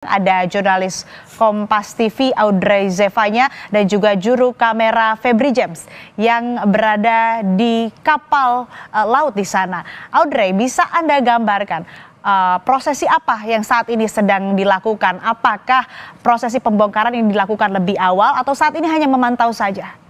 Ada jurnalis Kompas TV Audrey Zevanya dan juga juru kamera Febri James yang berada di kapal laut di sana. Audrey, bisa Anda gambarkan prosesi apa yang saat ini sedang dilakukan? Apakah prosesi pembongkaran yang dilakukan lebih awal atau saat ini hanya memantau saja?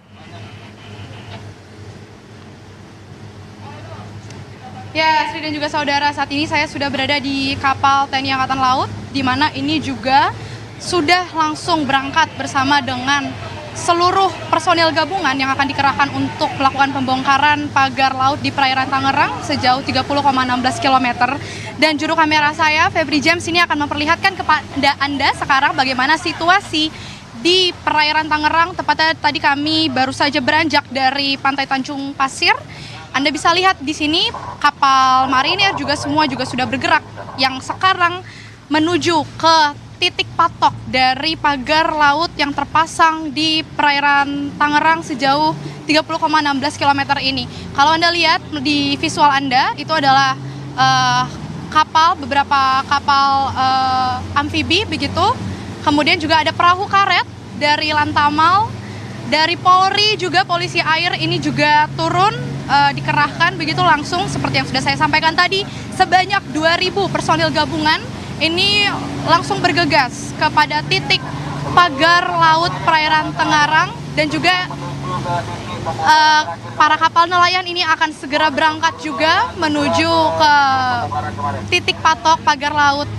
Ya, Sri dan juga saudara, saat ini saya sudah berada di kapal TNI Angkatan Laut, di mana ini juga sudah langsung berangkat bersama dengan seluruh personil gabungan yang akan dikerahkan untuk melakukan pembongkaran pagar laut di perairan Tangerang sejauh 30,16 km. Dan juru kamera saya, Febri James, ini akan memperlihatkan kepada Anda sekarang bagaimana situasi di perairan Tangerang. Tepatnya tadi kami baru saja beranjak dari Pantai Tanjung Pasir. Anda bisa lihat di sini kapal marinir juga semua juga sudah bergerak yang sekarang menuju ke titik patok dari pagar laut yang terpasang di perairan Tangerang sejauh 30,16 km ini. Kalau Anda lihat di visual Anda, itu adalah beberapa kapal amfibi begitu. Kemudian juga ada perahu karet dari Lantamal, dari Polri juga polisi air ini juga turun dikerahkan begitu langsung seperti yang sudah saya sampaikan tadi. Sebanyak 2.000 personil gabungan ini langsung bergegas kepada titik pagar laut perairan Tangerang, dan juga para kapal nelayan ini akan segera berangkat juga menuju ke titik patok pagar laut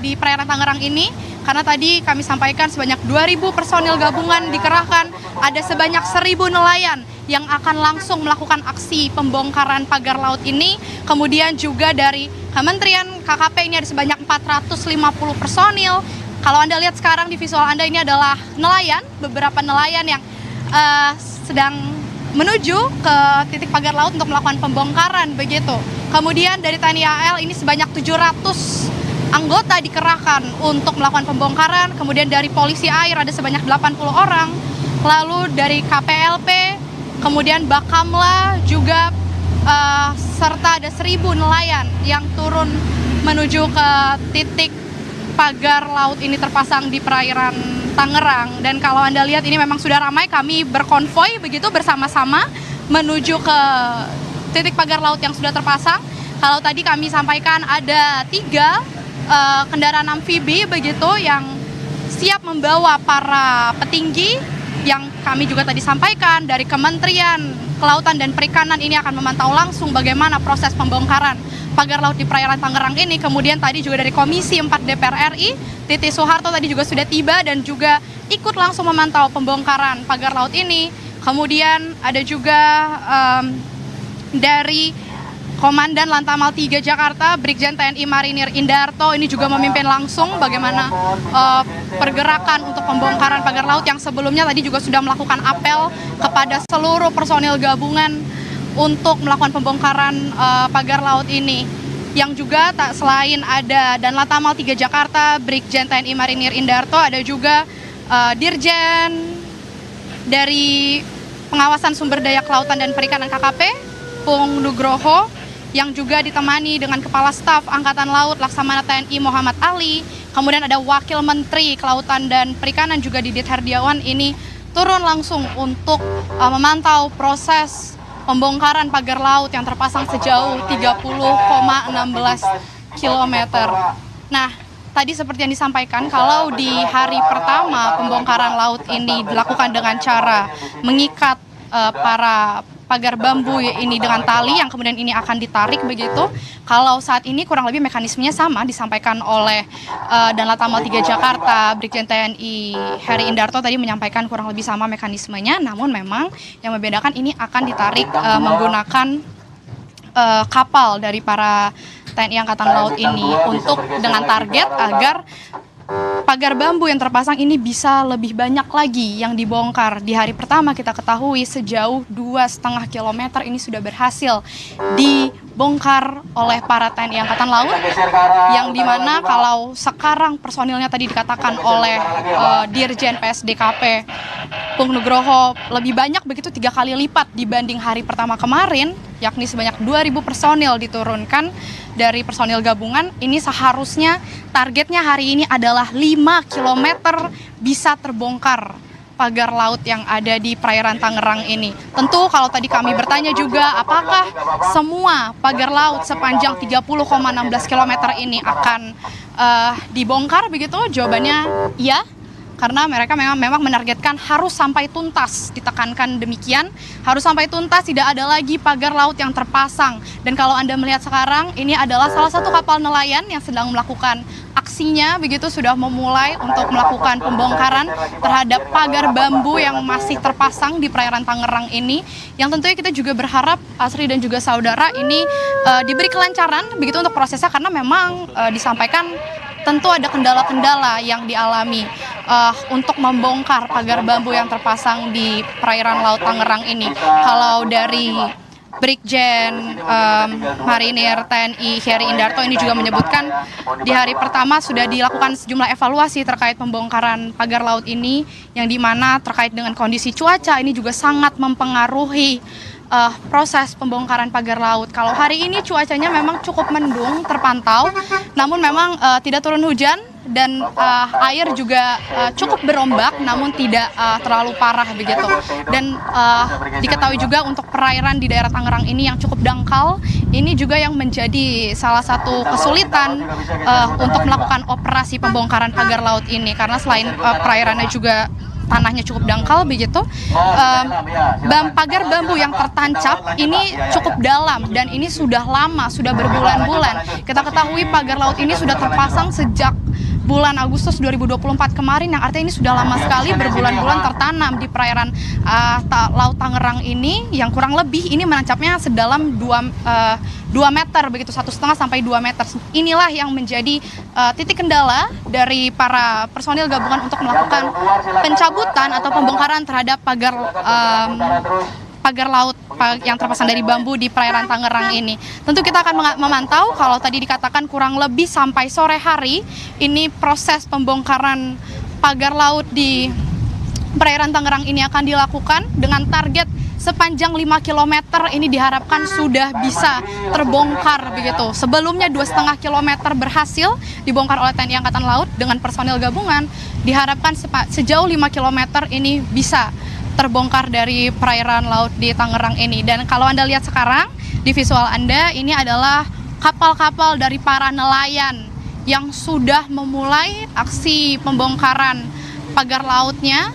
di perairan Tangerang ini. Karena tadi kami sampaikan sebanyak 2.000 personil gabungan dikerahkan, ada sebanyak 1.000 nelayan yang akan langsung melakukan aksi pembongkaran pagar laut ini. Kemudian juga dari Kementerian KKP ini ada sebanyak 450 personil. Kalau Anda lihat sekarang di visual Anda, ini adalah nelayan, beberapa nelayan yang sedang menuju ke titik pagar laut untuk melakukan pembongkaran begitu. Kemudian dari TNI AL ini sebanyak 700 anggota dikerahkan untuk melakukan pembongkaran. Kemudian dari polisi air ada sebanyak 80 orang. Lalu dari KPLP, kemudian Bakamla juga serta ada 1.000 nelayan yang turun menuju ke titik pagar laut ini terpasang di perairan Tangerang. Dan kalau Anda lihat ini memang sudah ramai, kami berkonvoy begitu bersama-sama menuju ke titik pagar laut yang sudah terpasang. Kalau tadi kami sampaikan ada 3 kendaraan amfibi begitu yang siap membawa para petinggi yang kami juga tadi sampaikan dari Kementerian Kelautan dan Perikanan ini akan memantau langsung bagaimana proses pembongkaran pagar laut di perairan Tangerang ini. Kemudian tadi juga dari Komisi 4 DPR RI, Titi Soeharto tadi juga sudah tiba dan juga ikut langsung memantau pembongkaran pagar laut ini. Kemudian ada juga dari Komandan Lantamal 3 Jakarta, Brigjen TNI Marinir Indarto ini juga memimpin langsung bagaimana pergerakan untuk pembongkaran pagar laut yang sebelumnya tadi juga sudah melakukan apel kepada seluruh personil gabungan untuk melakukan pembongkaran pagar laut ini. Yang juga tak selain ada dan Lantamal 3 Jakarta, Brigjen TNI Marinir Indarto, ada juga Dirjen dari Pengawasan Sumber Daya Kelautan dan Perikanan KKP, Pung Nugroho, yang juga ditemani dengan Kepala Staf Angkatan Laut Laksamana TNI Muhammad Ali. Kemudian ada Wakil Menteri Kelautan dan Perikanan juga Didit Herdiawan ini turun langsung untuk memantau proses pembongkaran pagar laut yang terpasang sejauh 30,16 km. Nah, tadi seperti yang disampaikan, kalau di hari pertama pembongkaran laut ini dilakukan dengan cara mengikat para pagar bambu ini dengan tali yang kemudian ini akan ditarik begitu. Kalau saat ini kurang lebih mekanismenya sama disampaikan oleh dan Lantamal 3 Jakarta, Brigjen TNI Heri Indarto tadi menyampaikan kurang lebih sama mekanismenya, namun memang yang membedakan ini akan ditarik menggunakan kapal dari para TNI Angkatan Laut ini untuk dengan target agar pagar bambu yang terpasang ini bisa lebih banyak lagi yang dibongkar. Di hari pertama kita ketahui sejauh 2,5 km ini sudah berhasil dibongkar oleh para TNI Angkatan Laut, yang dimana kalau sekarang personilnya tadi dikatakan oleh Dirjen PSDKP Pung Nugroho lebih banyak begitu 3 kali lipat dibanding hari pertama kemarin, yakni sebanyak 2.000 personil diturunkan dari personil gabungan. Ini seharusnya targetnya hari ini adalah 5.000 km bisa terbongkar pagar laut yang ada di perairan Tangerang ini. Tentu kalau tadi kami bertanya juga apakah semua pagar laut sepanjang 30,16 km ini akan dibongkar begitu? Jawabannya iya. Karena mereka memang menargetkan harus sampai tuntas, ditekankan demikian, harus sampai tuntas, tidak ada lagi pagar laut yang terpasang. Dan kalau Anda melihat sekarang, ini adalah salah satu kapal nelayan yang sedang melakukan aksinya, begitu sudah memulai untuk melakukan pembongkaran terhadap pagar bambu yang masih terpasang di perairan Tangerang ini, yang tentunya kita juga berharap Asri dan juga saudara ini diberi kelancaran begitu untuk prosesnya, karena memang disampaikan tentu ada kendala-kendala yang dialami untuk membongkar pagar bambu yang terpasang di perairan Laut Tangerang ini. Kalau dari Brigjen Marinir TNI Heri Indarto ini juga menyebutkan di hari pertama sudah dilakukan sejumlah evaluasi terkait pembongkaran pagar laut ini, yang dimana terkait dengan kondisi cuaca ini juga sangat mempengaruhi proses pembongkaran pagar laut. Kalau hari ini cuacanya memang cukup mendung terpantau, namun memang tidak turun hujan dan air juga cukup berombak, namun tidak terlalu parah begitu. Dan diketahui juga untuk perairan di daerah Tangerang ini yang cukup dangkal, ini juga yang menjadi salah satu kesulitan untuk melakukan operasi pembongkaran pagar laut ini, karena selain perairannya juga tanahnya cukup dangkal begitu, pagar bambu yang tertancap ini cukup dalam dan ini sudah lama, sudah berbulan-bulan. Kita ketahui pagar laut ini sudah terpasang sejak bulan Agustus 2024 kemarin, yang artinya ini sudah lama sekali berbulan-bulan tertanam di perairan Laut Tangerang ini, yang kurang lebih ini menancapnya sedalam 2 meter begitu, 1,5 sampai 2 meter. Inilah yang menjadi titik kendala dari para personil gabungan untuk melakukan pencabutan atau pembongkaran terhadap pagar laut yang terpasang dari bambu di perairan Tangerang ini. Tentu kita akan memantau, kalau tadi dikatakan kurang lebih sampai sore hari ini proses pembongkaran pagar laut di perairan Tangerang ini akan dilakukan dengan target sepanjang 5 km ini diharapkan sudah bisa terbongkar begitu. Sebelumnya 2,5 km berhasil dibongkar oleh TNI Angkatan Laut dengan personil gabungan. Diharapkan sejauh 5 km ini bisa terbongkar dari perairan laut di Tangerang ini. Dan kalau Anda lihat sekarang di visual Anda, ini adalah kapal-kapal dari para nelayan yang sudah memulai aksi pembongkaran pagar lautnya,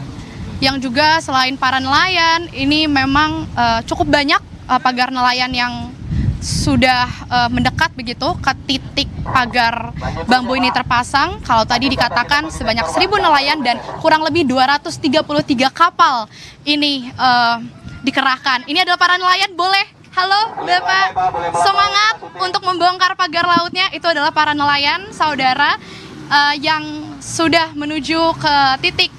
yang juga selain para nelayan, ini memang cukup banyak pagar nelayan yang sudah mendekat begitu ke titik pagar bambu ini terpasang. Kalau tadi dikatakan sebanyak 1.000 nelayan dan kurang lebih 233 kapal ini dikerahkan. Ini adalah para nelayan, boleh? Halo Bapak, semangat untuk membongkar pagar lautnya. Itu adalah para nelayan, saudara, yang sudah menuju ke titik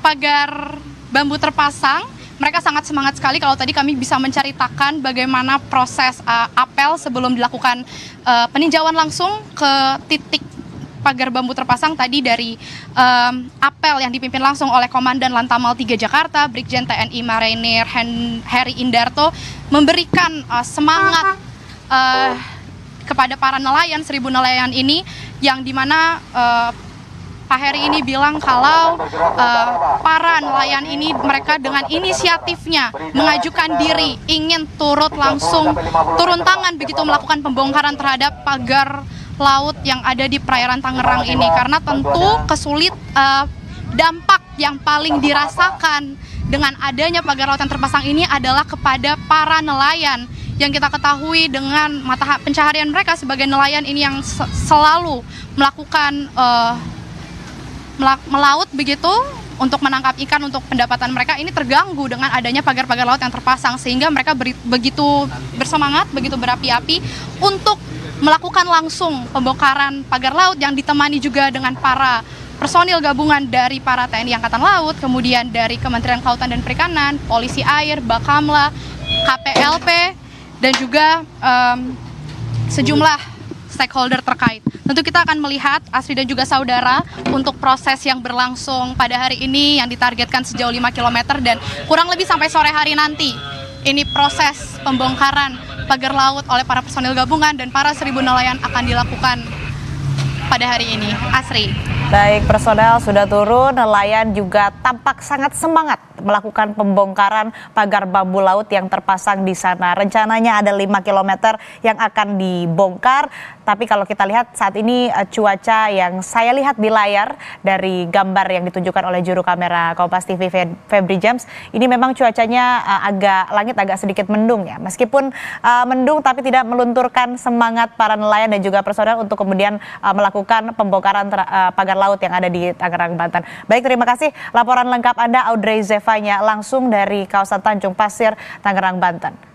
pagar bambu terpasang. Mereka sangat semangat sekali. Kalau tadi kami bisa menceritakan bagaimana proses apel sebelum dilakukan peninjauan langsung ke titik pagar bambu terpasang tadi, dari apel yang dipimpin langsung oleh Komandan Lantamal 3 Jakarta, Brigjen TNI Marinir Heri Indarto, memberikan semangat kepada para nelayan, 1.000 nelayan ini, yang dimana Pak Heri ini bilang kalau para nelayan ini, mereka dengan inisiatifnya mengajukan diri ingin turun tangan begitu melakukan pembongkaran terhadap pagar laut yang ada di perairan Tangerang ini, karena tentu dampak yang paling dirasakan dengan adanya pagar laut yang terpasang ini adalah kepada para nelayan, yang kita ketahui dengan mata pencaharian mereka sebagai nelayan ini yang selalu melakukan melaut begitu untuk menangkap ikan, untuk pendapatan mereka ini terganggu dengan adanya pagar-pagar laut yang terpasang, sehingga mereka begitu bersemangat, begitu berapi-api untuk melakukan langsung pembongkaran pagar laut, yang ditemani juga dengan para personil gabungan dari para TNI Angkatan Laut, kemudian dari Kementerian Kelautan dan Perikanan, Polisi Air, Bakamla, KPLP, dan juga sejumlah stakeholder terkait. Tentu kita akan melihat, Asri dan juga saudara, untuk proses yang berlangsung pada hari ini yang ditargetkan sejauh 5 km dan kurang lebih sampai sore hari nanti. Ini proses pembongkaran pagar laut oleh para personil gabungan dan para 1.000 nelayan akan dilakukan pada hari ini. Asri. Baik, personel sudah turun, nelayan juga tampak sangat semangat melakukan pembongkaran pagar bambu laut yang terpasang di sana. Rencananya ada 5 km yang akan dibongkar, tapi kalau kita lihat saat ini cuaca yang saya lihat di layar dari gambar yang ditunjukkan oleh juru kamera Kompas TV Febri James, ini memang cuacanya langit agak sedikit mendung ya. Meskipun mendung tapi tidak melunturkan semangat para nelayan dan juga personel untuk kemudian melakukan pembongkaran pagar laut yang ada di Tangerang, Banten. Baik, terima kasih laporan lengkap Anda Audrey Zevanya langsung dari kawasan Tanjung Pasir, Tangerang, Banten.